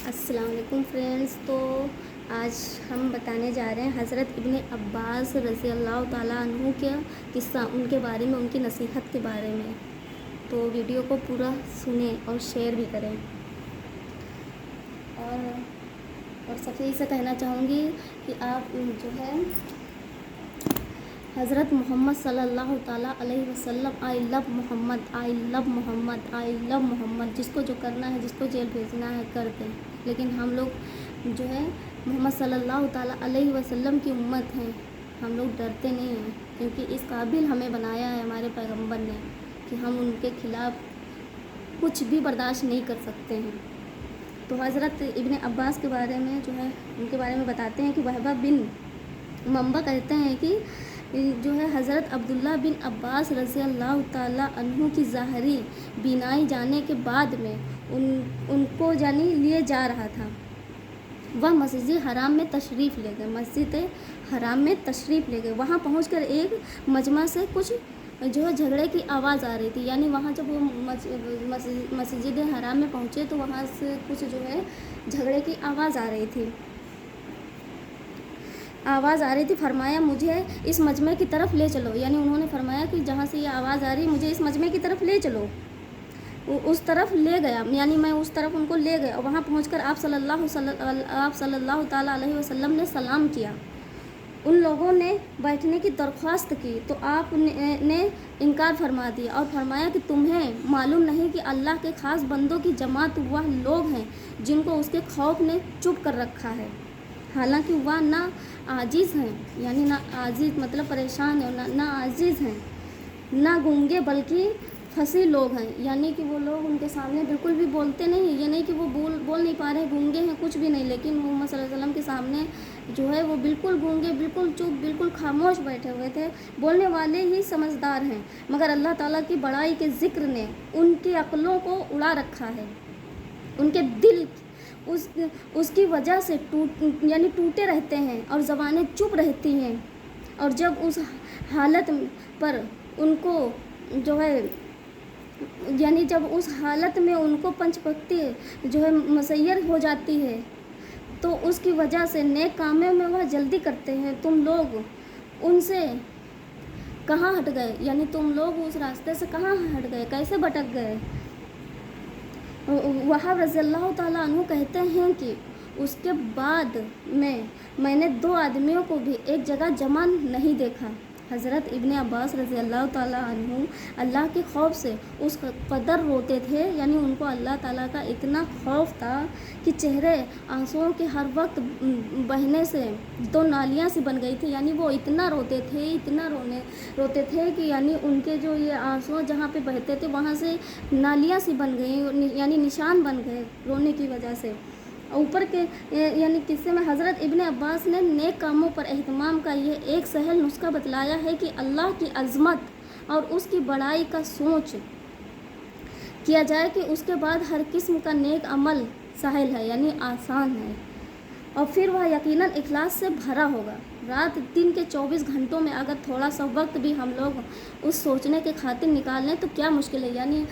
السلام علیکم فرینڈس. تو آج ہم بتانے جا رہے ہیں حضرت ابن عباس رضی اللہ تعالیٰ عنہ کا قصہ، ان کے بارے میں، ان کی نصیحت کے بارے میں. تو ویڈیو کو پورا سنیں اور شیئر بھی کریں. اور سب سے کہنا چاہوں گی کہ آپ جو ہے حضرت محمد صلی اللہ تعالیٰ علیہ وسلم، آئی لو محمد، آئی لو محمد، آئی لو محمد. جس کو جو کرنا ہے، جس کو جیل بھیجنا ہے کر دیں. لیکن ہم لوگ جو ہے محمد صلی اللہ تعالیٰ علیہ وسلم کی امت ہیں. ہم لوگ ڈرتے نہیں ہیں، کیونکہ اس قابل ہمیں بنایا ہے ہمارے پیغمبر نے کہ ہم ان کے خلاف کچھ بھی برداشت نہیں کر سکتے ہیں. تو حضرت ابن عباس کے بارے میں جو ہے ان کے بارے میں بتاتے ہیں کہ وہبہ بن منبع کہتے ہیں کہ جو ہے حضرت عبداللہ بن عباس رضی اللہ تعالیٰ عنہ کی ظاہری بینائی جانے کے بعد میں ان کو لیے جا رہا تھا. وہ مسجد حرام میں تشریف لے گئے. مسجد حرام میں تشریف لے گئے. وہاں پہنچ کر ایک مجمع سے کچھ جو ہے جھگڑے کی آواز آ رہی تھی. یعنی وہاں جب وہ مسجد حرام میں پہنچے تو وہاں سے کچھ جو ہے جھگڑے کی آواز آ رہی تھی. فرمایا مجھے اس مجمع کی طرف لے چلو. یعنی انہوں نے فرمایا کہ جہاں سے یہ آواز آ رہی ہے مجھے اس مجمع کی طرف لے چلو. اس طرف لے گیا، یعنی میں اس طرف ان کو لے گیا. وہاں پہنچ کر آپ صلی اللہ تعالیٰ علیہ وسلم نے سلام کیا. ان لوگوں نے بیٹھنے کی درخواست کی تو آپ نے انکار فرما دیا اور فرمایا کہ تمہیں معلوم نہیں کہ اللہ کے خاص بندوں کی جماعت وہ لوگ ہیں جن کو اس کے خوف نے چپ کر رکھا ہے، حالانکہ وہ نہ عاجز ہیں، یعنی نہ عاجز مطلب پریشان ہیں، نہ عاجز ہیں، نہ گونگے بلکہ فصیح لوگ ہیں. یعنی کہ وہ لوگ ان کے سامنے بالکل بھی بولتے نہیں. یہ نہیں کہ وہ بول نہیں پا رہے، گونگے ہیں، کچھ بھی نہیں. لیکن محمد صلی اللہ علیہ وسلم کے سامنے جو ہے وہ بالکل گونگے، بالکل چپ، بالکل خاموش بیٹھے ہوئے تھے. بولنے والے ہی سمجھدار ہیں، مگر اللہ تعالیٰ کی بڑائی کے ذکر نے ان کی عقلوں کو اڑا رکھا ہے. ان کے دل اس کی وجہ سے ٹوٹے رہتے ہیں اور زبانیں چپ رہتی ہیں. اور جب اس حالت پر ان کو جو ہے جب اس حالت میں ان کو پنچ پکتی جو ہے مسیر ہو جاتی ہے تو اس کی وجہ سے نیک کاموں میں وہ جلدی کرتے ہیں. تم لوگ ان سے کہاں ہٹ گئے؟ یعنی تم لوگ اس راستے سے کہاں ہٹ گئے، کیسے بھٹک گئے؟ وہاب رضی اللہ تعالیٰ عنہ کہتے ہیں کہ اس کے بعد میں نے دو آدمیوں کو بھی ایک جگہ جمع نہیں دیکھا. حضرت ابن عباس رضی اللہ تعالیٰ عنہ اللہ کے خوف سے اس قدر روتے تھے، یعنی ان کو اللہ تعالیٰ کا اتنا خوف تھا کہ چہرے آنسوؤں کے ہر وقت بہنے سے دو نالیاں سی بن گئی تھی. یعنی وہ اتنا روتے تھے کہ یعنی ان کے جو یہ آنسو جہاں پہ بہتے تھے وہاں سے نالیاں سی بن گئیں، یعنی نشان بن گئے رونے کی وجہ سے. اوپر کے یعنی قصے میں حضرت ابن عباس نے نیک کاموں پر اہتمام کا یہ ایک سہل نسخہ بتلایا ہے کہ اللہ کی عظمت اور اس کی بڑائی کا سوچ کیا جائے کہ اس کے بعد ہر قسم کا نیک عمل سہل ہے، یعنی آسان ہے، اور پھر وہ یقیناً اخلاص سے بھرا ہوگا. رات دن کے 24 گھنٹوں میں اگر تھوڑا سا وقت بھی ہم لوگ اس سوچنے کے خاطر نکال لیں تو کیا مشکل ہے. یعنی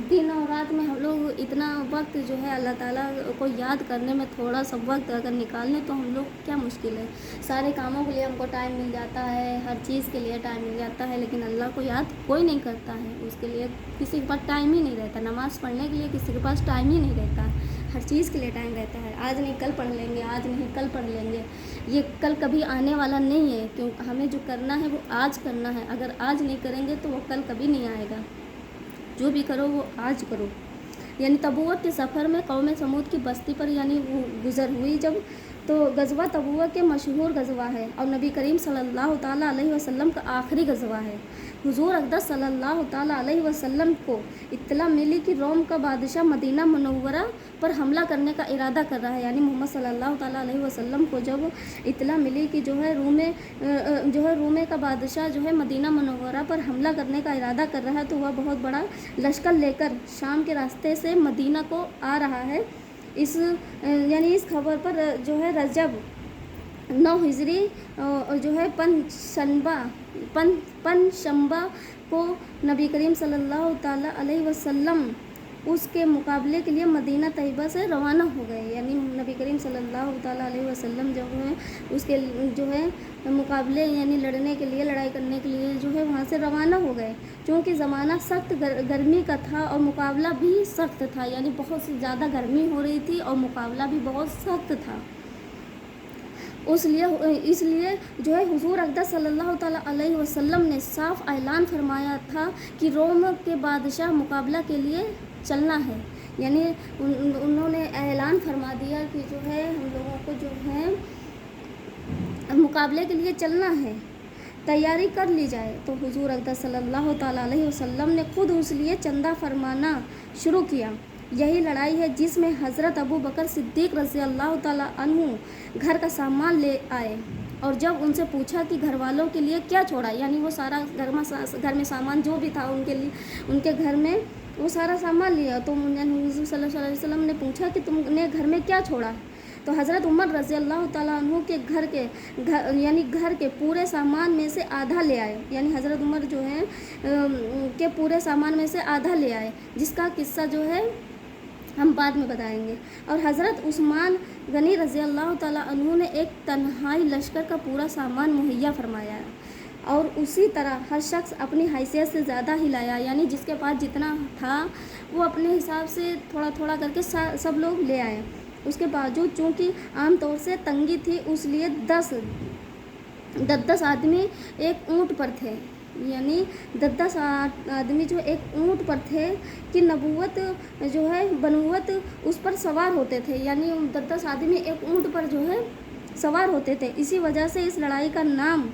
دن اور رات میں ہم لوگ اتنا وقت جو ہے اللہ تعالیٰ کو یاد کرنے میں تھوڑا سا وقت اگر نکال لیں تو ہم لوگ کیا مشکل ہے. سارے کاموں کے لیے ہم کو ٹائم مل جاتا ہے، ہر چیز کے لیے ٹائم مل جاتا ہے، لیکن اللہ کو یاد کوئی نہیں کرتا ہے. اس کے لیے کسی کے پاس ٹائم ہی نہیں رہتا. نماز پڑھنے کے لیے کسی کے پاس ٹائم ہی نہیں رہتا. ہر چیز کے لیے ٹائم رہتا ہے. آج نہیں کل پڑھ لیں گے، آج نہیں کل پڑھ لیں گے. یہ کل کبھی آنے والا نہیں ہے، کیونکہ ہمیں جو کرنا ہے وہ آج کرنا ہے. اگر آج نہیں کریں گے تو وہ کل کبھی نہیں آئے گا. جو بھی کرو وہ آج کرو. یعنی تبوک کے سفر میں قوم سمود کی بستی پر یعنی وہ گزر ہوئی جب، تو غزوہ تبوک کے مشہور غزوہ ہے اور نبی کریم صلی اللہ تعالیٰ علیہ وسلم کا آخری غزوہ ہے. حضور اقدس صلی اللہ تعالیٰ علیہ وسلم کو اطلاع ملی کہ روم کا بادشاہ مدینہ منورہ پر حملہ کرنے کا ارادہ کر رہا ہے. یعنی محمد صلی اللہ تعالیٰ علیہ وسلم کو جب اطلاع ملی کہ جو ہے رومے کا بادشاہ جو ہے مدینہ منورہ پر حملہ کرنے کا ارادہ کر رہا ہے تو وہ بہت بڑا لشکر لے کر شام کے راستے سے مدینہ کو آ رہا ہے. اس خبر پر جو ہے رجب 9 ہجری جو ہے پن شنبہ کو نبی کریم صلی اللہ تعالیٰ علیہ وسلم اس کے مقابلے کے لیے مدینہ طیبہ سے روانہ ہو گئے، یعنی نبی کریم صلی اللہ تعالیٰ علیہ وسلم جو ہے اس کے جو ہے مقابلے یعنی لڑنے کے لیے، لڑائی کرنے کے لیے جو ہے وہاں سے روانہ ہو گئے، چونکہ زمانہ سخت گرمی کا تھا اور مقابلہ بھی سخت تھا، یعنی بہت سی زیادہ گرمی ہو رہی تھی اور مقابلہ بھی بہت سخت تھا۔ اس لیے جو ہے حضور اقدس صلی اللہ تعالیٰ علیہ وسلم نے صاف اعلان فرمایا تھا کہ روم کے بادشاہ مقابلہ کے لیے چلنا ہے، یعنی انہوں نے اعلان فرما دیا کہ جو ہے ہم لوگوں کو جو ہے مقابلے کے لیے چلنا ہے، تیاری کر لی جائے۔ تو حضور اقدس صلی اللہ تعالیٰ علیہ وسلم نے خود اس لیے چندہ فرمانا شروع کیا۔ یہی لڑائی ہے جس میں حضرت ابو بکر صدیق رضی اللہ تعالیٰ عنہ گھر کا سامان لے آئے، اور جب ان سے پوچھا کہ گھر والوں کے لیے کیا چھوڑا، یعنی وہ سارا گھر میں سامان جو بھی تھا ان کے لیے، ان کے گھر میں وہ سارا سامان لیا، تو حضور صلی اللہ علیہ وسلم نے پوچھا کہ تم نے گھر میں کیا چھوڑا، تو حضرت عمر رضی اللہ تعالیٰ عنہ کے گھر کے پورے سامان میں سے آدھا لے آئے، یعنی حضرت عمر جو ہے کے پورے سامان میں سے آدھا لے آئے، جس کا قصہ جو ہے ہم بعد میں بتائیں گے۔ اور حضرت عثمان غنی رضی اللہ تعالیٰ عنہ نے ایک تنہائی لشکر کا پورا سامان مہیا فرمایا، اور اسی طرح ہر شخص اپنی حیثیت سے زیادہ ہی لایا، یعنی جس کے پاس جتنا تھا وہ اپنے حساب سے تھوڑا تھوڑا کر کے سب لوگ لے آئے۔ اس کے باوجود چونکہ عام طور سے تنگی تھی، اس لیے 10 آدمی ایک اونٹ پر تھے، یعنی 10 آدمی جو ایک اونٹ پر تھے کہ نبوت جو ہے بنوت اس پر سوار ہوتے تھے، یعنی 10 آدمی ایک اونٹ پر جو ہے سوار ہوتے تھے۔ اسی وجہ سے اس لڑائی کا نام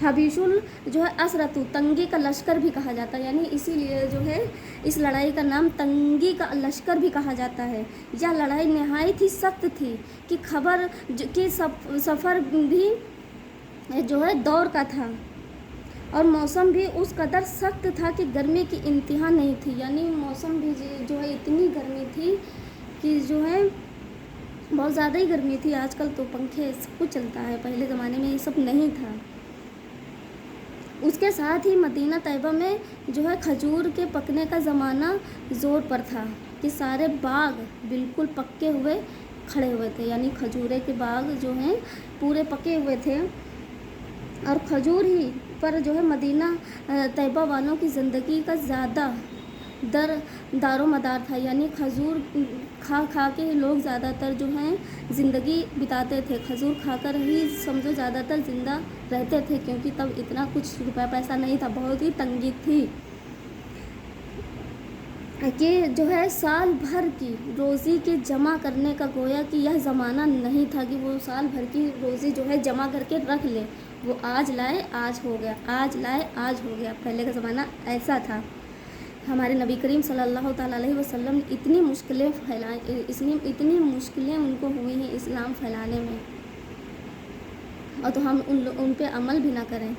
حبیش جو ہے اسرتو، تنگی کا لشکر بھی کہا جاتا ہے، یعنی اسی لیے جو ہے اس لڑائی کا نام تنگی کا لشکر بھی کہا جاتا ہے۔ یہ لڑائی نہایت ہی سخت تھی کہ سفر بھی جو ہے دور کا تھا، اور موسم بھی اس قدر سخت تھا کہ گرمی کی انتہا نہیں تھی، یعنی موسم بھی جو ہے اتنی گرمی تھی کہ جو ہے بہت زیادہ ہی گرمی تھی۔ آج کل تو پنکھے سب کچھ چلتا ہے، پہلے زمانے میں یہ سب نہیں تھا۔ اس کے ساتھ ہی مدینہ طیبہ میں جو ہے کھجور کے پکنے کا زمانہ زور پر تھا کہ سارے باغ بالکل پکے ہوئے کھڑے ہوئے تھے، یعنی کھجورے کے باغ جو ہیں پورے پکے ہوئے تھے، اور کھجور ہی پر جو ہے مدینہ طیبہ والوں کی زندگی کا زیادہ دار و مدار تھا، یعنی کھجور کھا کے لوگ زیادہ تر جو ہیں زندگی بتاتے تھے، کھجور کھا کر ہی سمجھو زیادہ تر زندہ رہتے تھے، کیونکہ تب اتنا کچھ روپے پیسہ نہیں تھا، بہت ہی تنگی تھی کہ جو ہے سال بھر کی روزی کے جمع کرنے کا گویا کہ یہ زمانہ نہیں تھا کہ وہ سال بھر کی روزی جو ہے جمع کر کے رکھ لے، وہ آج لائے آج ہو گیا، آج لائے آج ہو گیا، پہلے کا زمانہ ایسا تھا۔ ہمارے نبی کریم صلی اللہ تعالیٰ علیہ وسلم اتنی مشکلیں ان کو ہوئی ہیں اسلام پھیلانے میں، اور تو ہم ان پہ عمل بھی نہ کریں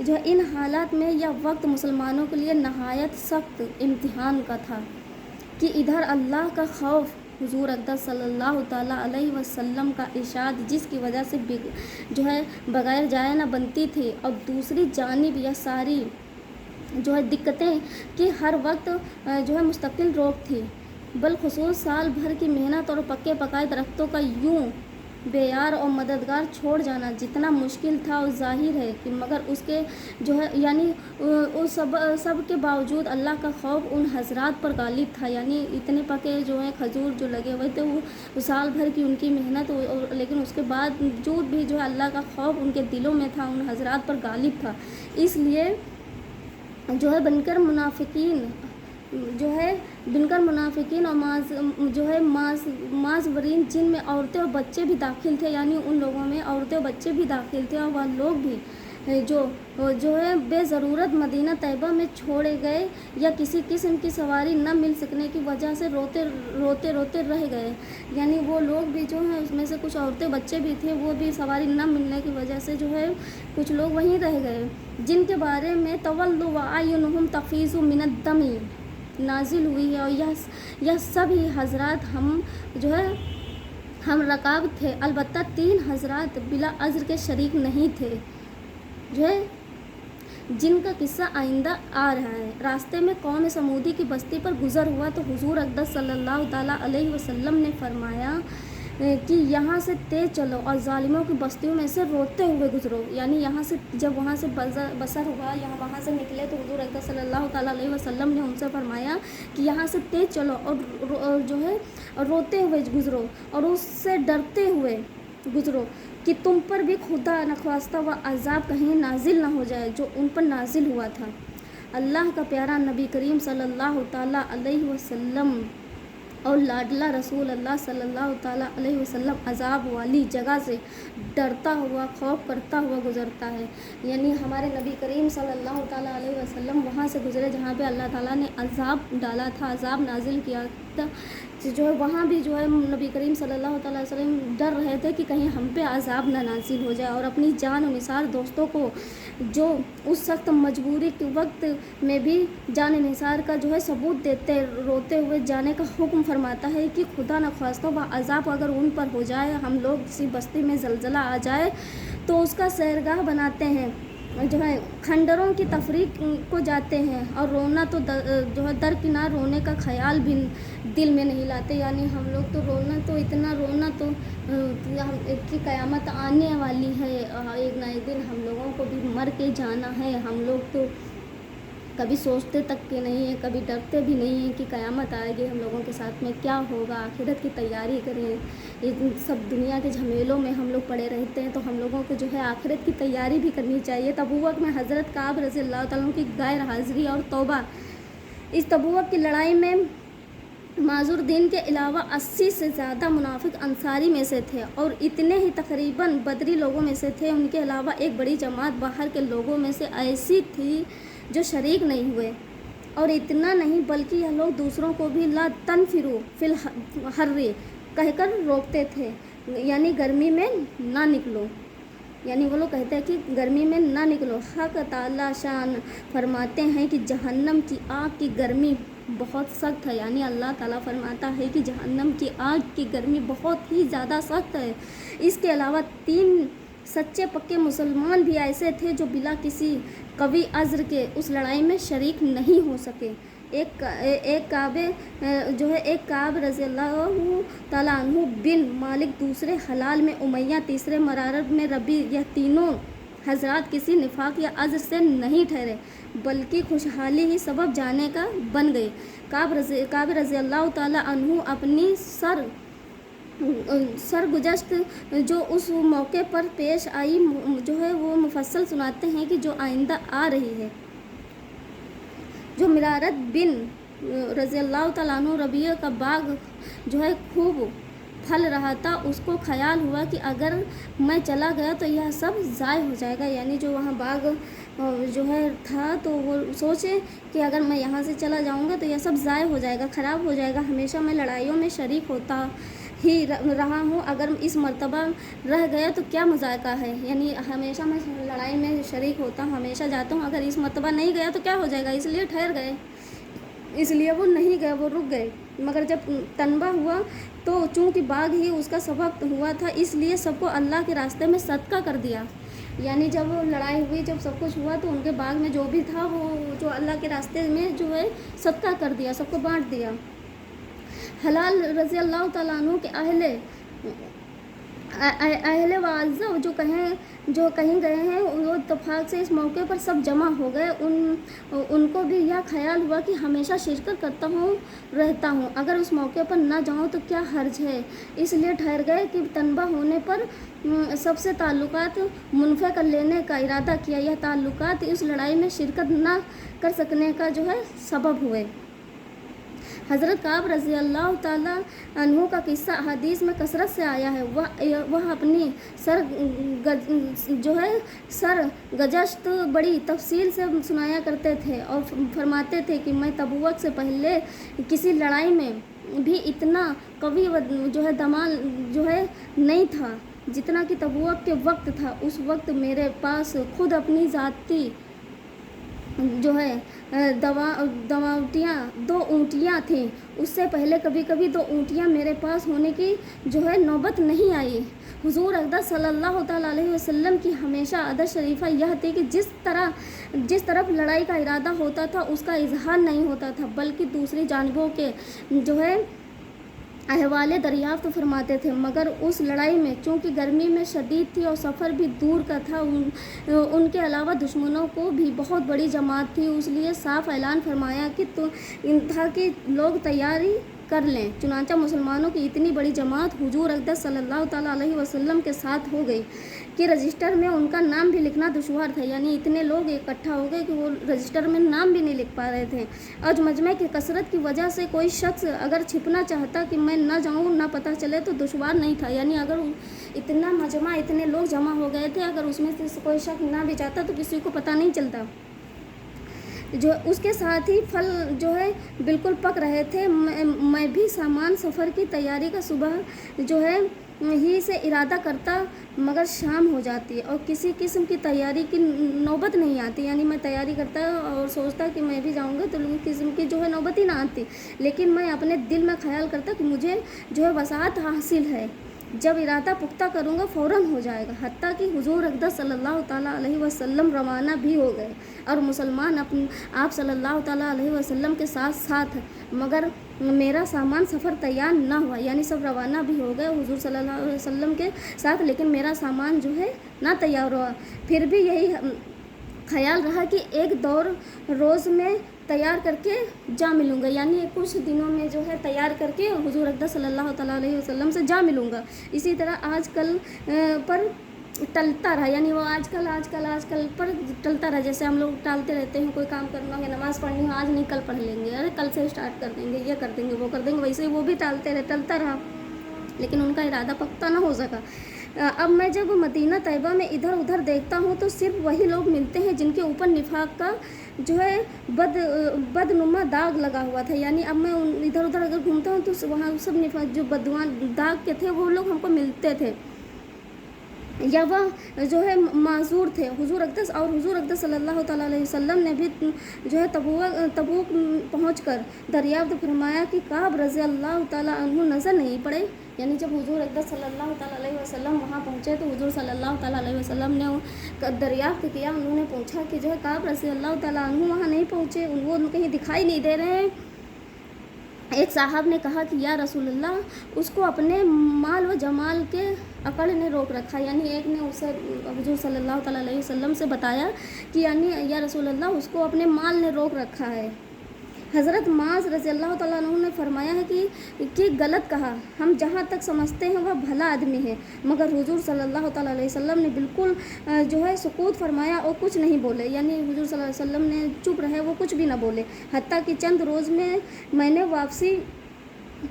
جو ان حالات میں یہ وقت مسلمانوں کے لیے نہایت سخت امتحان کا تھا کہ ادھر اللہ کا خوف، حضور اقدس صلی اللہ تعالیٰ علیہ وسلم کا ارشاد جس کی وجہ سے جو ہے بغیر جائے نہ بنتی تھی، اور دوسری جانب یہ ساری جو ہے دقتیں کہ ہر وقت جو ہے مستقل روک تھی، بالخصوص سال بھر کی محنت اور پکے پکائے درختوں کا یوں بے یار اور مددگار چھوڑ جانا جتنا مشکل تھا، اور ظاہر ہے کہ مگر اس کے جو ہے یعنی اس سب کے باوجود اللہ کا خوف ان حضرات پر غالب تھا، یعنی اتنے پکے جو ہیں کھجور جو لگے ہوئے تھے وہ سال بھر کی ان کی محنت، لیکن اس کے باوجود بھی جو ہے اللہ کا خوف ان کے دلوں میں تھا، ان حضرات پر غالب تھا۔ اس لیے جو ہے بن کر منافقین اور جو ہے معذورین جن میں عورتیں اور بچے بھی داخل تھے، یعنی ان لوگوں میں عورتیں اور بچے بھی داخل تھے، اور وہ لوگ بھی جو ہے بے ضرورت مدینہ طیبہ میں چھوڑے گئے یا کسی قسم کی سواری نہ مل سکنے کی وجہ سے روتے رہ گئے، یعنی وہ لوگ بھی جو ہیں اس میں سے کچھ عورتیں بچے بھی تھے، وہ بھی سواری نہ ملنے کی وجہ سے جو ہے کچھ لوگ وہیں رہ گئے، جن کے بارے میں تولوا واعینہم تفیض من الدم نازل ہوئی ہے، اور یہ سب ہی حضرات ہم رکاب تھے، البتہ 3 حضرات بلا عذر کے شریک نہیں تھے، جو ہے جن کا قصہ آئندہ آ رہا ہے۔ راستے میں قوم سمودی کی بستی پر گزر ہوا تو حضور اقدس صلی اللہ تعالیٰ علیہ وسلم نے فرمایا کہ یہاں سے تیز چلو اور ظالموں کی بستیوں میں سے روتے ہوئے گزرو۔ یعنی یہاں سے جب وہاں سے بسر ہوا، وہاں سے نکلے تو حضور اقدس صلی اللہ تعالیٰ علیہ وسلم نے ان سے فرمایا کہ یہاں سے تیز چلو اور جو ہے روتے ہوئے گزرو اور اس سے ڈرتے ہوئے گزرو کہ تم پر بھی خدا نخواستہ و عذاب کہیں نازل نہ ہو جائے جو ان پر نازل ہوا تھا۔ اللہ کا پیارا نبی کریم صلی اللہ تعالیٰ علیہ وسلم اور لاڈلا رسول اللہ صلی اللہ تعالیٰ علیہ وسلم عذاب والی جگہ سے ڈرتا ہوا، خوف کرتا ہوا گزرتا ہے۔ یعنی ہمارے نبی کریم صلی اللہ تعالیٰ علیہ وسلم وہاں سے گزرے جہاں پہ اللہ تعالیٰ نے عذاب ڈالا تھا، عذاب نازل کیا تھا، جو ہے وہاں بھی جو ہے نبی کریم صلی اللہ تعالیٰ علیہ وسلم ڈر رہے تھے کہ کہیں ہم پہ عذاب نہ نازل ہو جائے، اور اپنی جان و نثار دوستوں کو جو اس سخت مجبوری کے وقت میں بھی جان نثار کا جو ہے ثبوت دیتے روتے ہوئے جانے کا حکم فرماتا ہے کہ خدا نخواستہ و عذاب اگر ان پر ہو جائے، ہم لوگ کسی بستی میں زلزلہ آ جائے تو اس کا سیرگاہ بناتے ہیں، جو ہے کھنڈروں کی تفریق کو جاتے ہیں اور رونا تو جو ہے درکنار رونے کا خیال بھی دل میں نہیں لاتے۔ یعنی ہم لوگ تو اتنا رونا تو کہ قیامت آنے والی ہے، ایک نہ ایک دن ہم لوگوں کو بھی مر کے جانا ہے۔ ہم لوگ تو کبھی سوچتے تک کہ نہیں ہے، کبھی ڈرتے بھی نہیں ہیں کہ قیامت آئے گی، ہم لوگوں کے ساتھ میں کیا ہوگا، آخرت کی تیاری کریں۔ یہ سب دنیا کے جھمیلوں میں ہم لوگ پڑے رہتے ہیں، تو ہم لوگوں کو جو ہے آخرت کی تیاری بھی کرنی چاہیے۔ تبوک میں حضرت کعب رضی اللہ تعالیٰ کی غیر حاضری اور توبہ۔ اس تبوک کی لڑائی میں معذور دین کے علاوہ 80 سے زیادہ منافق انصاری میں سے تھے، اور اتنے ہی تقریباً بدری لوگوں میں سے تھے۔ ان کے علاوہ ایک بڑی جماعت باہر کے لوگوں میں سے ایسی تھی جو شریک نہیں ہوئے، اور اتنا نہیں بلکہ یہ لوگ دوسروں کو بھی لا تنفروا فی الحر کہہ کر روکتے تھے، یعنی گرمی میں نہ نکلو، یعنی وہ لوگ کہتے ہیں کہ گرمی میں نہ نکلو۔ حق تعالی شان فرماتے ہیں کہ جہنم کی آگ کی گرمی بہت سخت ہے، یعنی اللہ تعالیٰ فرماتا ہے کہ جہنم کی آگ کی گرمی بہت ہی زیادہ سخت ہے۔ اس کے علاوہ 3 سچے پکے مسلمان بھی ایسے تھے جو بلا کسی قوی عذر کے اس لڑائی میں شریک نہیں ہو سکے۔ ایک کعب رضی اللہ تعالیٰ عنہ بن مالک، دوسرے حلال میں امیہ، تیسرے مرارت میں ربی، یہ تینوں حضرات کسی نفاق یا عذر سے نہیں ٹھہرے بلکہ خوشحالی ہی سبب جانے کا بن گئے۔ کعب رضی اللہ تعالیٰ عنہ اپنی سرگزشت جو اس موقع پر پیش آئی جو ہے وہ مفصل سناتے ہیں کہ جو آئندہ آ رہی ہے۔ جو مرارت بن رضی اللہ تعالیٰ عنہ ربیع کا باغ جو ہے خوب پھل رہا تھا، اس کو خیال ہوا کہ اگر میں چلا گیا تو یہ سب ضائع ہو جائے گا، یعنی جو وہاں باغ جو ہے تھا تو وہ سوچے کہ اگر میں یہاں سے چلا جاؤں گا تو یہ سب ضائع ہو جائے گا، خراب ہو جائے گا۔ ہمیشہ میں لڑائیوں میں شریک ہوتا ہی رہا ہوں، اگر اس مرتبہ رہ گیا تو کیا مذائقہ ہے، یعنی ہمیشہ میں لڑائی میں شریک ہوتا ہوں، ہمیشہ جاتا ہوں، اگر اس مرتبہ نہیں گیا تو کیا ہو جائے گا، اس لیے ٹھہر گئے، اس لیے وہ نہیں گئے، وہ رک گئے۔ مگر جب تنبہ ہوا تو چونکہ باغ ہی اس کا سبب ہوا تھا، اس لیے سب کو اللہ کے راستے میں صدقہ کر دیا۔ یعنی جب لڑائی ہوئی، جب سب کچھ ہوا تو ان کے باغ میں جو بھی تھا وہ جو اللہ کے راستے میں جو ہے صدقہ کر دیا، سب کو بانٹ دیا۔ حلال رضی اللہ تعالیٰ عنہ کے اہل واعظہ جو کہیں گئے ہیں، وہ اتفاق سے اس موقع پر سب جمع ہو گئے۔ ان کو بھی یہ خیال ہوا کہ ہمیشہ شرکت کرتا رہتا ہوں، اگر اس موقع پر نہ جاؤں تو کیا حرج ہے، اس لیے ٹھہر گئے کہ تنبہ ہونے پر سب سے تعلقات منفی کر لینے کا ارادہ کیا۔ یہ تعلقات اس لڑائی میں شرکت نہ کر سکنے کا جو ہے سبب ہوئے۔ حضرت کعب رضی اللہ تعالیٰ عنہ کا قصہ احادیث میں کثرت سے آیا ہے۔ وہ اپنی سرگزشت بڑی تفصیل سے سنایا کرتے تھے اور فرماتے تھے کہ میں تبوک سے پہلے کسی لڑائی میں بھی اتنا قوی جو ہے دمال جو ہے نہیں تھا جتنا کہ تبوک کے وقت تھا۔ اس وقت میرے پاس خود اپنی ذاتی جو ہے دواوٹیاں 2 اونٹیاں تھیں، اس سے پہلے کبھی کبھی 2 اونٹیاں میرے پاس ہونے کی جو ہے نوبت نہیں آئی۔ حضور اقدس صلی اللہ تعالیٰ علیہ وسلم کی ہمیشہ عادت شریفہ یہ تھی کہ جس طرف لڑائی کا ارادہ ہوتا تھا اس کا اظہار نہیں ہوتا تھا، بلکہ دوسری جانبوں کے جو ہے احوال دریافت فرماتے تھے، مگر اس لڑائی میں چونکہ گرمی میں شدید تھی اور سفر بھی دور کا تھا، ان کے علاوہ دشمنوں کو بھی بہت بڑی جماعت تھی، اس لیے صاف اعلان فرمایا تھا کہ لوگ تیاری کر لیں۔ چنانچہ مسلمانوں کی اتنی بڑی جماعت حضور اقدس صلی اللہ تعالیٰ علیہ وسلم کے ساتھ ہو گئی کہ رجسٹر میں ان کا نام بھی لکھنا دشوار تھا، یعنی اتنے لوگ اکٹھا ہو گئے کہ وہ رجسٹر میں نام بھی نہیں لکھ پا رہے تھے، اور مجمع کی کثرت کی وجہ سے کوئی شخص اگر چھپنا چاہتا کہ میں نہ جاؤں، نہ پتہ چلے، تو دشوار نہیں تھا، یعنی اگر اتنا مجمع، اتنے لوگ جمع ہو گئے تھے، اگر اس میں سے کوئی شخص نہ بھی جاتا تو کسی کو پتہ نہیں چلتا۔ جو اس کے ساتھ ہی پھل جو ہے بالکل پک رہے تھے، میں بھی سامان سفر کی تیاری کا صبح جو ہے ہی سے ارادہ کرتا، مگر شام ہو جاتی اور کسی قسم کی تیاری کی نوبت نہیں آتی، یعنی میں تیاری کرتا اور سوچتا کہ میں بھی جاؤں گا تو قسم کی جو ہے نوبت ہی نہ آتی، لیکن میں اپنے دل میں خیال کرتا کہ مجھے جو ہے وسعت حاصل ہے، جب ارادہ پختہ کروں گا فوراً ہو جائے گا۔ حتیٰ کہ حضور اقدس صلی اللہ تعالیٰ علیہ وسلم روانہ بھی ہو گئے اور مسلمان آپ صلی اللہ تعالیٰ علیہ وسلم کے ساتھ، مگر میرا سامان سفر تیار نہ ہوا، یعنی سب روانہ بھی ہو گئے حضور صلی اللہ علیہ وسلم کے ساتھ، لیکن میرا سامان جو ہے نہ تیار ہوا۔ پھر بھی یہی خیال رہا کہ ایک روز میں تیار کر کے جا ملوں گا، یعنی کچھ دنوں میں جو ہے تیار کر کے حضور اقدس صلی اللہ تعالیٰ علیہ وسلم سے جا ملوں گا۔ اسی طرح آج کل پر ٹلتا رہا، یعنی وہ آج کل پر ٹلتا رہا، جیسے ہم لوگ ٹالتے رہتے ہیں، کوئی کام کرنا ہو، نماز پڑھنی ہو، آج نہیں کل پڑھ لیں گے، ارے کل سے اسٹارٹ کر دیں گے، یہ کر دیں گے، وہ کر دیں گے، ویسے ہی وہ بھی ٹلتا رہا، لیکن ان کا ارادہ پختہ نہ ہو سکا۔ اب میں جب مدینہ طیبہ میں ادھر ادھر دیکھتا ہوں تو صرف وہی لوگ ملتے ہیں جن کے اوپر نفاق کا جو ہے بدنما داغ لگا ہوا تھا، یعنی اب میں ادھر ادھر اگر گھومتا ہوں تو وہاں سب نفاق جو داغ کے تھے وہ لوگ ہم کو ملتے تھے، یا وہ جو ہے معذور تھے۔ حضور اقدس صلی اللہ تعالیٰ علیہ وسلم نے بھی جو ہے تبوک پہنچ کر دریافت فرمایا کہ کعب رضی اللہ تعالیٰ عنہ نظر نہیں پڑے، یعنی جب حضور اقدس صلی اللہ تعالیٰ علیہ وسلم وہاں پہنچے تو حضور صلی اللہ تعالیٰ علیہ وسلم نے دریافت کیا، انہوں نے پوچھا کہ جو ہے کعب رضی اللہ تعالیٰ عنہ وہاں نہیں پہنچے، وہ کہیں دکھائی نہیں دے رہے ہیں۔ ایک صاحب نے کہا کہ یا رسول اللہ، اس کو اپنے مال و جمال کے اکڑ نے روک رکھا، یعنی ایک نے اسے حضور صلی اللہ تعالیٰ علیہ وسلم سے بتایا کہ یعنی یا رسول اللہ، اس کو اپنے مال نے روک رکھا ہے۔ حضرت معاذ رضی اللہ تعالیٰ عنہ نے فرمایا ہے کہ غلط کہا، ہم جہاں تک سمجھتے ہیں وہ بھلا آدمی ہے، مگر حضور صلی اللہ تعالیٰ علیہ وسلم نے بالکل جو ہے سکوت فرمایا اور کچھ نہیں بولے، یعنی حضور صلی اللہ علیہ وسلم نے چپ رہے، وہ کچھ بھی نہ بولے۔ حتیٰ کہ چند روز میں نے واپسی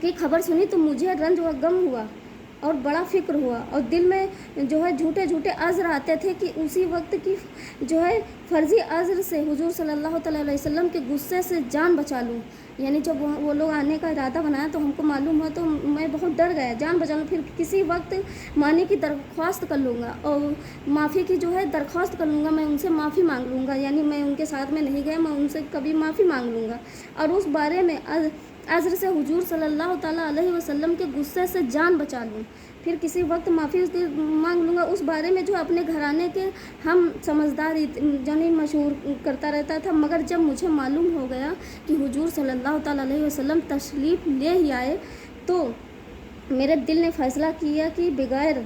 کی خبر سنی تو مجھے رنج و غم ہوا اور بڑا فکر ہوا، اور دل میں جو ہے جھوٹے عذر آتے تھے کہ اسی وقت کی جو ہے فرضی عذر سے حضور صلی اللہ تعالیٰ علیہ وسلم کے غصے سے جان بچا لوں، یعنی جب وہ لوگ آنے کا ارادہ بنایا تو ہم کو معلوم ہوا تو میں بہت ڈر گیا، جان بچا لوں، پھر کسی وقت معافی کی درخواست کر لوں گا، اور معافی کی جو ہے درخواست کر لوں گا، میں ان سے معافی مانگ لوں گا، یعنی میں ان کے ساتھ میں نہیں گیا، میں ان سے کبھی معافی مانگ لوں گا، اور اس بارے میں عذر سے حضور صلی اللہ تعالیٰ علیہ وسلم کے غصے سے جان بچا لوں، پھر کسی وقت معافی مانگ لوں گا اس بارے میں جو اپنے گھرانے کے ہم سمجھدار یعنی مشہور کرتا رہتا تھا، مگر جب مجھے معلوم ہو گیا کہ حضور صلی اللہ تعالیٰ علیہ وسلم تشریف لے ہی آئے تو میرے دل نے فیصلہ کیا کہ بغیر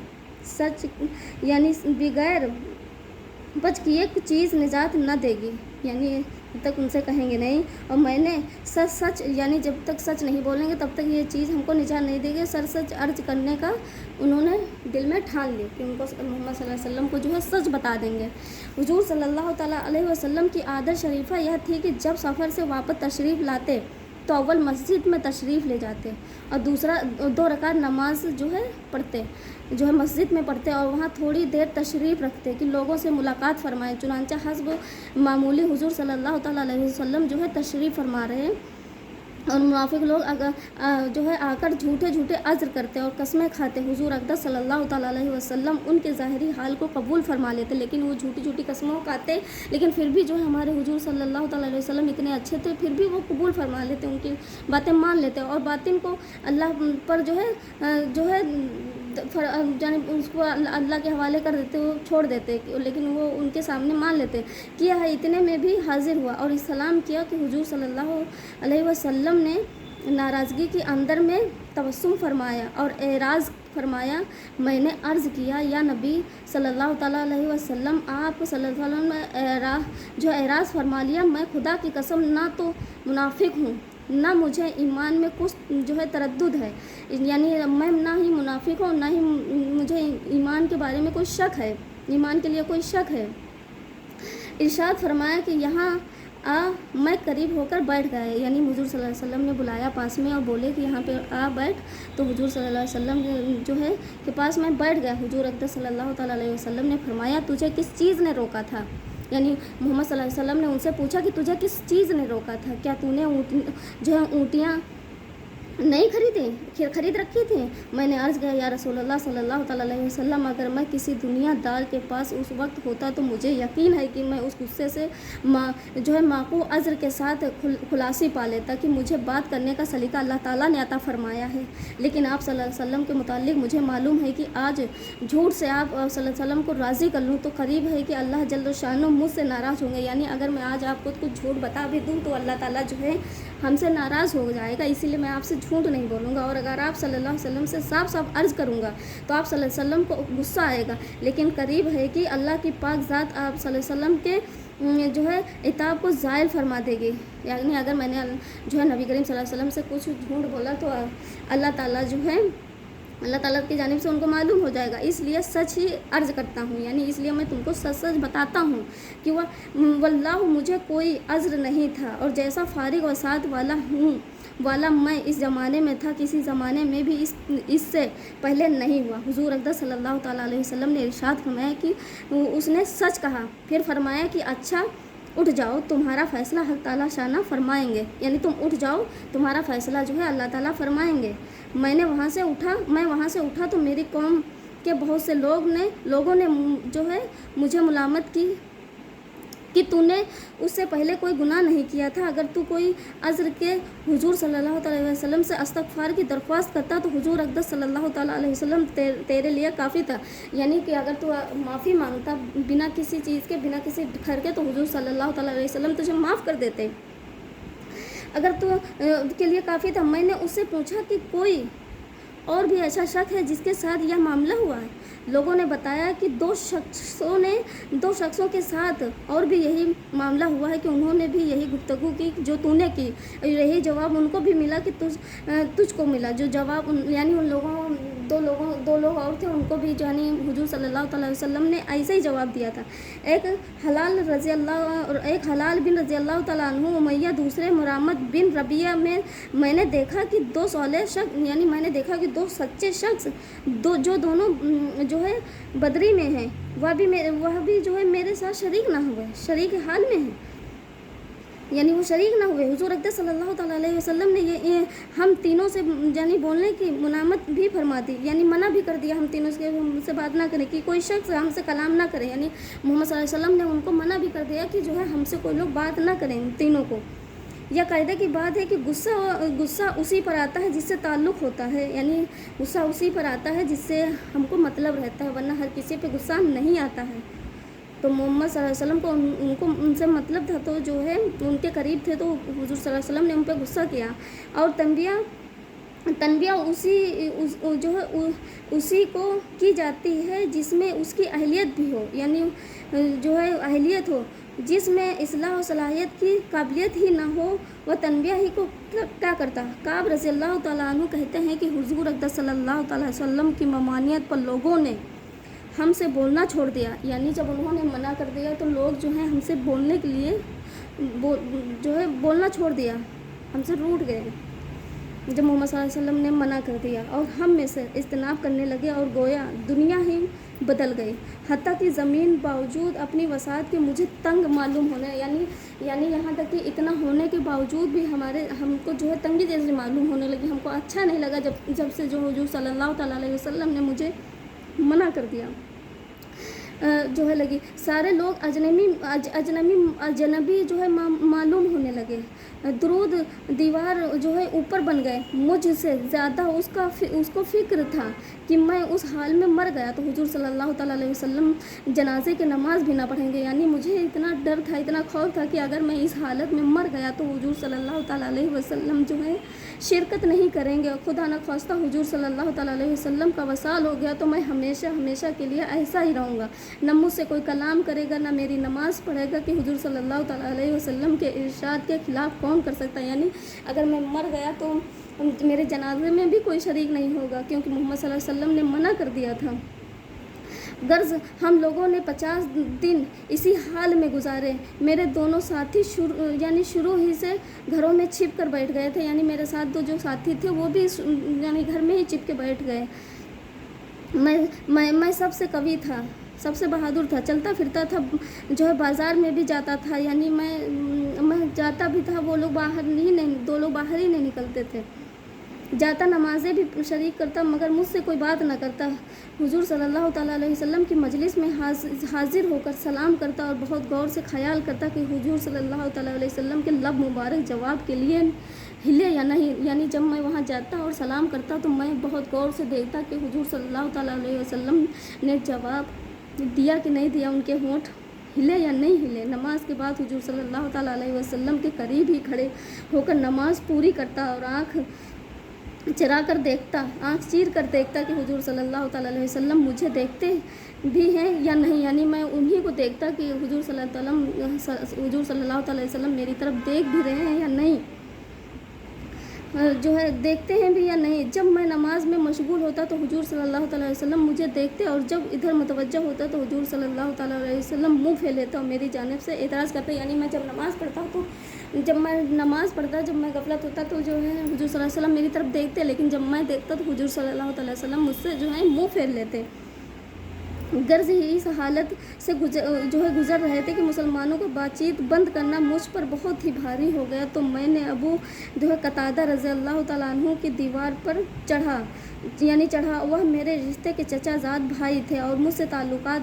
بچ کیے کچھ چیز نجات نہ دے گی، یعنی جب تک ان سے کہیں گے نہیں، اور میں نے سچ یعنی جب تک سچ نہیں بولیں گے تب تک یہ چیز ہم کو نجات نہیں دے گی، سچ عرض کرنے کا انہوں نے دل میں ٹھان لی کہ ان کو محمد صلی اللہ علیہ وسلم کو جو ہے سچ بتا دیں گے۔ حضور صلی اللہ تعالیٰ علیہ وسلم کی عادت شریفہ یہ تھی کہ جب سفر سے واپس تشریف لاتے تو اول مسجد میں تشریف لے جاتے اور دوسرا 2 رکعت نماز جو ہے مسجد میں پڑھتے اور وہاں تھوڑی دیر تشریف رکھتے کہ لوگوں سے ملاقات فرمائیں، چنانچہ حسب معمولی حضور صلی اللہ تعالیٰ علیہ وسلم جو ہے تشریف فرما رہے اور منافق لوگ جو ہے آ کر جھوٹے عذر کرتے اور قسمیں کھاتے. حضور اقدس صلی اللہ تعالیٰ علیہ وسلم ان کے ظاہری حال کو قبول فرما لیتے، لیکن وہ جھوٹی قسموں کھاتے، لیکن پھر بھی جو ہے ہمارے حضور صلی اللہ تعالیٰ علیہ وسلم اتنے اچھے تھے، پھر بھی وہ قبول فرما لیتے، ان کی باتیں مان لیتے اور باطن کو اللہ پر جو ہے یعنی اس کو اللہ کے حوالے کر دیتے، وہ چھوڑ دیتے، لیکن وہ ان کے سامنے مان لیتے. کیا ہے اتنے میں بھی حاضر ہوا اور سلام کیا کہ حضور صلی اللہ علیہ وسلم نے ناراضگی کے اندر میں تبسم فرمایا اور اعراض فرمایا. میں نے عرض کیا یا نبی صلی اللہ تعالیٰ علیہ وسلم، آپ صلی اللہ علیہ وسلم نے اعراض فرما لیا. میں خدا کی قسم نہ تو منافق ہوں، نہ مجھے ایمان میں کچھ جو ہے تردد ہے، یعنی میں نہ ہی منافق ہوں، نہ ہی مجھے ایمان کے بارے میں کوئی شک ہے، ایمان کے لیے کوئی شک ہے. ارشاد فرمایا کہ یہاں میں قریب ہو کر بیٹھ گئے، یعنی حضور صلی اللہ علیہ وسلم نے بلایا پاس میں اور بولے کہ یہاں پہ بیٹھ، تو حضور صلی اللہ علیہ وسلم جو ہے کہ پاس میں بیٹھ گیا. حضور اقدس صلی اللہ تعالیٰ علیہ وسلم نے فرمایا تجھے کس چیز نے روکا تھا، یعنی محمد صلی اللہ علیہ وسلم نے ان سے پوچھا کہ تجھے کس چیز نے روکا تھا، کیا تو نے جو ہے اونٹیاں نہیں خرید رکھی تھیں. میں نے عرض کیا یا رسول اللہ صلی اللہ تعالیٰ علیہ وسلم، اگر میں کسی دنیا دار کے پاس اس وقت ہوتا تو مجھے یقین ہے کہ میں اس غصے سے جو ہے معقول عذر کے ساتھ خلاصی پا لیتا کہ مجھے بات کرنے کا سلیقہ اللہ تعالیٰ نے عطا فرمایا ہے. لیکن آپ صلی اللہ علیہ وسلم کے متعلق مجھے معلوم ہے کہ آج جھوٹ سے آپ صلی اللہ علیہ وسلم کو راضی کر لوں تو قریب ہے کہ اللہ جل شانہ مجھ سے ناراض ہوں گے، یعنی اگر میں آج آپ کو کچھ جھوٹ بتا بھی دوں تو اللہ تعالیٰ جو ہے ہم سے ناراض ہو جائے گا، اسی لیے میں آپ سے جھوٹ نہیں بولوں گا. اور اگر آپ صلی اللہ علیہ وسلم سے صاف عرض کروں گا تو آپ صلی اللہ علیہ وسلم کو غصہ آئے گا، لیکن قریب ہے کہ اللہ کی پاک ذات آپ صلی اللہ علیہ وسلم کے جو ہے عتاب کو زائل فرما دے گی. یعنی اگر میں نے جو ہے نبی کریم صلی اللہ علیہ وسلم سے کچھ جھوٹ بولا تو اللہ تعالیٰ کی جانب سے ان کو معلوم ہو جائے گا، اس لیے سچ ہی عرض کرتا ہوں، یعنی اس لیے میں تم کو سچ بتاتا ہوں کہ واللہ مجھے کوئی عذر نہیں تھا اور جیسا فارغ وسعت والا میں اس زمانے میں تھا کسی زمانے میں بھی اس سے پہلے نہیں ہوا. حضور اقدس صلی اللہ تعالیٰ علیہ وسلم نے ارشاد فرمایا کہ اس نے سچ کہا، پھر فرمایا کہ اچھا اٹھ جاؤ تمہارا فیصلہ حق تعالیٰ شانہ فرمائیں گے، یعنی تم اٹھ جاؤ تمہارا فیصلہ جو ہے اللہ تعالیٰ فرمائیں گے. میں وہاں سے اٹھا تو میری قوم کے بہت سے لوگوں نے جو ہے مجھے ملامت کی کہ تو نے اس سے پہلے کوئی گناہ نہیں کیا تھا، اگر تو کوئی عذر کے حضور صلی اللہ تعالیٰ علیہ وسلم سے استغفار کی درخواست کرتا تو حضور اقدس صلی اللہ تعالیٰ علیہ وسلم تیرے لیے کافی تھا، یعنی کہ اگر تو معافی مانگتا بنا کسی چیز کے، بنا کسی ڈر کے، تو حضور صلی اللہ تعالیٰ علیہ وسلم تجھے معاف کر دیتے، اگر تو کے لیے کافی تھا. میں نے اس سے پوچھا کہ کوئی اور بھی ایسا شخص ہے جس کے ساتھ یہ معاملہ ہوا ہے؟ لوگوں نے بتایا کہ دو شخصوں کے ساتھ اور بھی یہی معاملہ ہوا ہے کہ انہوں نے بھی یہی گفتگو کی جو تو نے کی، یہی جواب ان کو بھی ملا کہ تجھ کو ملا جو جواب، یعنی ان لوگوں دو لوگ اور تھے، ان کو بھی یعنی حضور صلی اللہ تعالیٰ علیہ وسلم نے ایسے ہی جواب دیا تھا. ایک حلال بن رضی اللہ تعالیٰ عنہ امیہ، دوسرے مرامت بن ربیعہ میں نے دیکھا کہ دو صالح شخص، یعنی میں نے دیکھا کہ دو سچے شخص جو دونوں جو ہے بدری میں ہیں، وہ بھی جو ہے میرے ساتھ شریک نہ ہوئے، شریک حال میں ہیں، یعنی وہ شریک نہ ہوئے. حضور اقدس صلی اللہ تعالیٰ علیہ وسلم نے یہ ہم تینوں سے یعنی بولنے کی منامت بھی فرما دی، یعنی منع بھی کر دیا ہم تینوں سے بات نہ کریں کہ کوئی شخص ہم سے کلام نہ کرے، یعنی محمد صلی اللہ علیہ وسلم نے ان کو منع بھی کر دیا کہ جو ہے ہم سے کوئی لوگ بات نہ کریں تینوں کو. یہ قاعدے کی بات ہے کہ غصہ اسی پر آتا ہے جس سے تعلق ہوتا ہے، یعنی غصہ اسی پر آتا ہے جس سے ہم کو مطلب رہتا ہے، ورنہ ہر کسی پہ غصہ نہیں آتا ہے. تو محمد صلی اللہ علیہ وسلم کو ان سے مطلب تھا، تو جو ہے ان کے قریب تھے، تو حضور صلی اللہ علیہ وسلم نے ان پہ غصہ کیا. اور تنبیہ اسی کو کی جاتی ہے جس میں اس کی اہلیت بھی ہو، یعنی جو ہے اہلیت ہو، جس میں اصلاح و صلاحیت کی قابلیت ہی نہ ہو وہ تنبیہ ہی کو کیا کرتا. کعب رضی اللہ تعالیٰ عنہ کہتے ہیں کہ حضور اقدس صلی اللہ تعالیٰ علیہ وسلم کی ممانعت پر لوگوں نے ہم سے بولنا چھوڑ دیا، یعنی جب انہوں نے منع کر دیا تو لوگ جو ہیں ہم سے بولنے کے لیے جو ہے بولنا چھوڑ دیا، ہم سے روٹ گئے. جب محمد صلی اللہ علیہ وسلم نے منع کر دیا اور ہم میں سے اجتناب کرنے لگے اور گویا دنیا ہی بدل گئی، حتیٰ کہ زمین باوجود اپنی وسعت کے مجھے تنگ معلوم ہونے یعنی یہاں تک کہ اتنا ہونے کے باوجود بھی ہم کو جو ہے تنگی جیسے معلوم ہونے لگی، ہم کو اچھا نہیں لگا جب سے جو حضور صلی اللہ تعالیٰ علیہ وسلم نے مجھے منع کر دیا جو ہے لگی، سارے لوگ اجنبی جو ہے معلوم ہونے لگے، درود دیوار جو ہے اوپر بن گئے، مجھ سے زیادہ اس کو فکر تھا کہ میں اس حال میں مر گیا تو حضور صلی اللہ تعالیٰ علیہ وسلم جنازے کی نماز بھی نہ پڑھیں گے، یعنی مجھے اتنا ڈر تھا، اتنا خوف تھا کہ اگر میں اس حالت میں مر گیا تو حضور صلی اللہ تعالیٰ علیہ وسلم جو ہے شرکت نہیں کریں گے، اور خدا نخواستہ حضور صلی اللہ تعالیٰ علیہ وسلم کا وصال ہو گیا تو میں ہمیشہ کے لیے ایسا ہی رہوں گا، نہ مجھ سے کوئی کلام کرے گا، نہ میری نماز پڑھے گا کہ حضور صلی اللہ تعالیٰ علیہ وسلم کے ارشاد کے خلاف کون کر سکتا ہے، یعنی اگر میں مر گیا تو میرے جنازے میں بھی کوئی شریک نہیں ہوگا، کیونکہ محمد صلی اللہ علیہ وسلم نے منع کر دیا تھا۔ غرض ہم لوگوں نے 50 دن اسی حال میں گزارے، میرے دونوں ساتھی شروع ہی سے گھروں میں چھپ کر بیٹھ گئے تھے، یعنی میرے ساتھ جو ساتھی تھے وہ بھی یعنی گھر میں ہی چھپ کے بیٹھ گئے، میں سب سے قوی تھا، سب سے بہادر تھا، چلتا پھرتا تھا، جو ہے بازار میں بھی جاتا تھا، یعنی میں جاتا بھی تھا، دو لوگ باہر ہی نہیں نکلتے تھے، جاتا نمازیں بھی شریک کرتا مگر مجھ سے کوئی بات نہ کرتا، حضور صلی اللہ تعالیٰ علیہ وسلم کی مجلس میں حاضر ہو کر سلام کرتا اور بہت غور سے خیال کرتا کہ حضور صلی اللہ تعالیٰ علیہ وسلم کے لب مبارک جواب کے لیے ہلے یا نہیں، یعنی جب میں وہاں جاتا اور سلام کرتا تو میں بہت غور سے دیکھتا کہ حضور صلی اللہ تعالیٰ علیہ وسلم نے جواب دیا کہ نہیں دیا، ان کے ہونٹ ہلے یا نہیں ہلے۔ نماز کے بعد حضور صلی اللہ تعالیٰ علیہ وسلم کے قریب ہی کھڑے ہو کر نماز پوری کرتا اور آنکھ چیر کر دیکھتا کہ حضور صلی اللہ تعالیٰ علیہ وسلم مجھے دیکھتے بھی ہیں یا نہیں، یعنی میں انہی کو دیکھتا کہ حضور صلی اللہ تعالیٰ علیہ وسلم میری طرف دیکھ بھی رہے ہیں یا نہیں، جو ہے دیکھتے ہیں بھی یا نہیں۔ جب میں نماز میں مشغول ہوتا تو حضور صلی اللہ تعالیٰ علیہ وسلم مجھے دیکھتے اور جب ادھر متوجہ ہوتا تو حضور صلی اللہ تعالیٰ علیہ وسلم منہ پھیر لیتا اور میری جانب سے اعتراض کرتا، یعنی میں جب نماز پڑھتا جب میں غفلت ہوتا تو جو ہے حضور صلی اللہ علیہ وسلم میری طرف دیکھتے، لیکن جب میں دیکھتا تو حضور صلی اللہ تعالیٰ علیہ وسلم مجھ سے جو ہے منہ پھیر لیتے۔ غرض ہی اس حالت سے گزر رہے تھے کہ مسلمانوں کو بات چیت بند کرنا مجھ پر بہت ہی بھاری ہو گیا، تو میں نے ابو قتادہ رضی اللہ تعالیٰ عنہ کی دیوار پر چڑھا، وہ میرے رشتے کے چچا زاد بھائی تھے اور مجھ سے تعلقات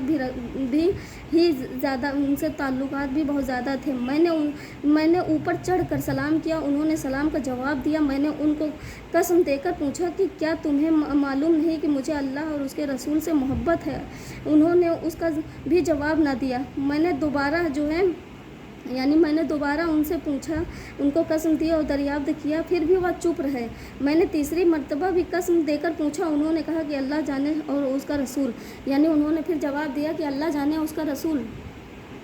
بھی بہت زیادہ تھے۔ میں نے اوپر چڑھ کر سلام کیا، انہوں نے سلام کا جواب دیا، میں نے ان کو قسم دے کر پوچھا کہ کیا تمہیں معلوم نہیں کہ مجھے اللہ اور اس کے رسول سے محبت ہے؟ انہوں نے اس کا بھی جواب نہ دیا۔ میں نے دوبارہ ان سے پوچھا، ان کو قسم دی اور دریافت کیا، پھر بھی وہ چپ رہے۔ میں نے تیسری مرتبہ بھی قسم دے کر پوچھا، انہوں نے کہا کہ اللہ جانے اور اس کا رسول، یعنی انہوں نے پھر جواب دیا کہ اللہ جانے اور اس کا رسول،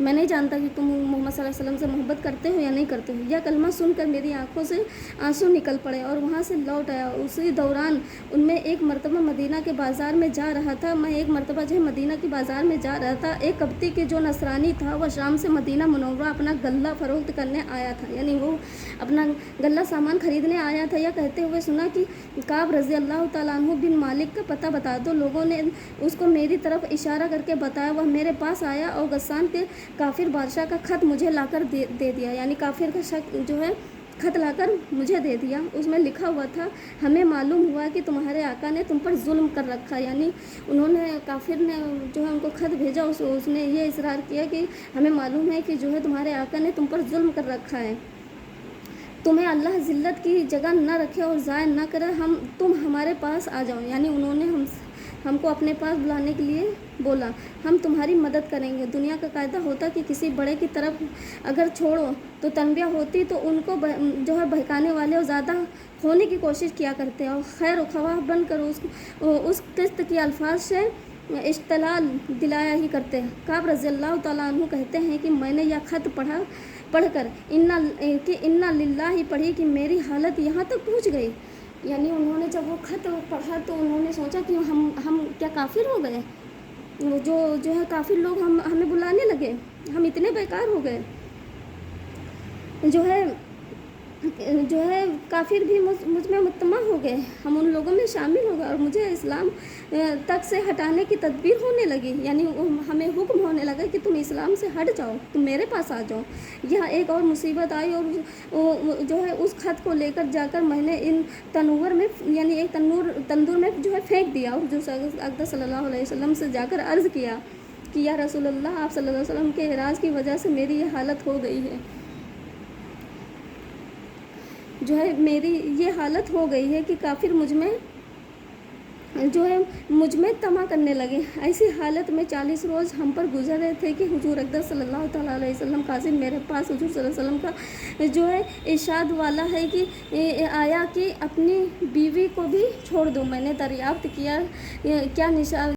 میں نہیں جانتا کہ تم محمد صلی اللہ علیہ وسلم سے محبت کرتے ہو یا نہیں کرتے ہو۔ یہ کلمہ سن کر میری آنکھوں سے آنسو نکل پڑے اور وہاں سے لوٹ آیا۔ اسی دوران ان میں ایک مرتبہ مدینہ کے بازار میں جا رہا تھا، ایک قبطی کے جو نصرانی تھا وہ شام سے مدینہ منورہ اپنا غلہ فروخت کرنے آیا تھا، یعنی وہ اپنا غلہ سامان خریدنے آیا تھا۔ یہ کہتے ہوئے سنا کہ کعب رضی اللہ تعالیٰ عنہ بن مالک کا پتہ بتا دو۔ لوگوں نے اس کو میری طرف اشارہ کر کے بتایا، وہ میرے پاس آیا اور غسان کے کافر بادشاہ کا خط مجھے لا کر دے دیا، یعنی کافر کا خط لا کر مجھے دے دیا۔ اس میں لکھا ہوا تھا، ہمیں معلوم ہوا کہ تمہارے آقا نے تم پر ظلم کر رکھا، یعنی کافر نے جو ہے ان کو خط بھیجا، اس نے یہ اصرار کیا کہ ہمیں معلوم ہے کہ جو ہے تمہارے آقا نے تم پر ظلم کر رکھا ہے، تمہیں اللہ ذلت کی جگہ نہ رکھے اور ضائع نہ کرے، تم ہمارے پاس آ جاؤ، یعنی انہوں نے ہم کو اپنے پاس بلانے کے لیے بولا، ہم تمہاری مدد کریں گے۔ دنیا کا قاعدہ ہوتا کہ کسی بڑے کی طرف اگر چھوڑو تو تنبیہ ہوتی تو ان کو جو ہے بہکانے والے اور زیادہ ہونے کی کوشش کیا کرتے اور خیر و خواہ بن کر اس قسط کی الفاظ سے اشتعال دلایا ہی کرتے۔ کعب رضی اللہ تعالیٰ عنہ کہتے ہیں کہ میں نے یہ خط پڑھ کر انا للہ پڑھی کہ میری حالت یہاں تک پہنچ گئی، یعنی انہوں نے جب وہ خط پڑھا تو انہوں نے سوچا کہ ہم کیا کافر ہو گئے، جو ہے کافر لوگ ہمیں بلانے لگے، ہم اتنے بیکار ہو گئے، جو ہے جو ہے کافر بھی مجھ میں مطمع ہو گئے، ہم ان لوگوں میں شامل ہو گئے اور مجھے اسلام تک سے ہٹانے کی تدبیر ہونے لگی، یعنی ہمیں حکم ہونے لگا کہ تم اسلام سے ہٹ جاؤ، تم میرے پاس آ جاؤ۔ یہاں ایک اور مصیبت آئی، اور جو ہے اس خط کو لے کر جا کر میں نے ان تنور میں، یعنی ایک تندور میں جو ہے پھینک دیا، اور جو اقدس صلی اللہ علیہ وسلم سے جا کر عرض کیا کہ یا رسول اللہ، آپ صلی اللہ علیہ وسلم کے اعراض کی وجہ سے میری یہ حالت ہو گئی ہے، جو ہے میری یہ حالت ہو گئی ہے کہ کافر مجھ میں طمع کرنے لگے۔ ایسی حالت میں 40 روز ہم پر گزر رہے تھے کہ حضور اقدس صلی اللہ تعالیٰ علیہ وسلم قاصد میرے پاس حضور صلی اللہ علیہ وسلم کا جو ہے ارشاد والا ہے کہ آیا کہ اپنی بیوی کو بھی چھوڑ دو۔ میں نے دریافت کیا کیا نشان